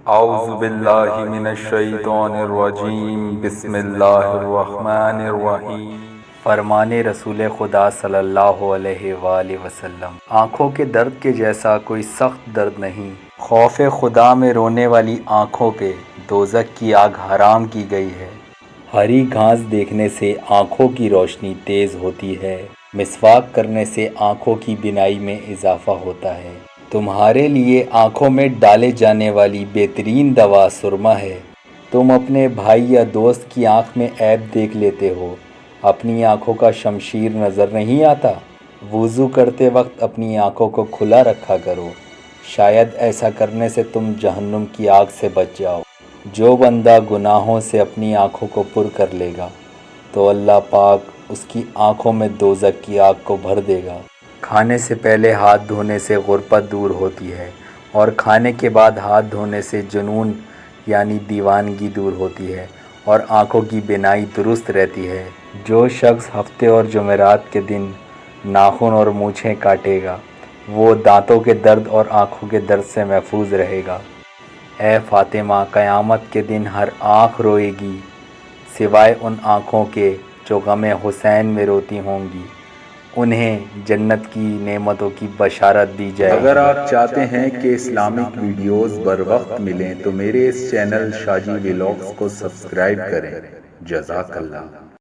اعوذ باللہ من الشیطان الرجیم، بسم اللہ الرحمن الرحیم۔ فرمان رسول خدا صلی اللہ علیہ وآلہ وسلم، آنکھوں کے درد کے جیسا کوئی سخت درد نہیں۔ خوف خدا میں رونے والی آنکھوں پہ دوزخ کی آگ حرام کی گئی ہے۔ ہری گھاس دیکھنے سے آنکھوں کی روشنی تیز ہوتی ہے۔ مسواک کرنے سے آنکھوں کی بینائی میں اضافہ ہوتا ہے۔ تمہارے لیے آنکھوں میں ڈالے جانے والی بہترین دوا سرما ہے۔ تم اپنے بھائی یا دوست کی آنکھ میں عیب دیکھ لیتے ہو، اپنی آنکھوں کا شمشیر نظر نہیں آتا؟ وضو کرتے وقت اپنی آنکھوں کو کھلا رکھا کرو، شاید ایسا کرنے سے تم جہنم کی آگ سے بچ جاؤ۔ جو بندہ گناہوں سے اپنی آنکھوں کو پر کر لے گا تو اللہ پاک اس کی آنکھوں میں دوزخ کی آگ کو بھر دے گا۔ کھانے سے پہلے ہاتھ دھونے سے غربت دور ہوتی ہے، اور کھانے کے بعد ہاتھ دھونے سے جنون یعنی دیوانگی دور ہوتی ہے اور آنکھوں کی بینائی درست رہتی ہے۔ جو شخص ہفتے اور جمعرات کے دن ناخن اور مونچھیں کاٹے گا وہ دانتوں کے درد اور آنکھوں کے درد سے محفوظ رہے گا۔ اے فاطمہ، قیامت کے دن ہر آنکھ روئے گی سوائے ان آنکھوں کے جو غم حسین میں روتی ہوں گی، انہیں جنت کی نعمتوں کی بشارت دی جائے گی۔ اگر آپ چاہتے ہیں کہ اسلامک ویڈیوز بر وقت ملیں تو میرے اس چینل شاجی ولاگز کو سبسکرائب کریں۔ جزاک اللہ۔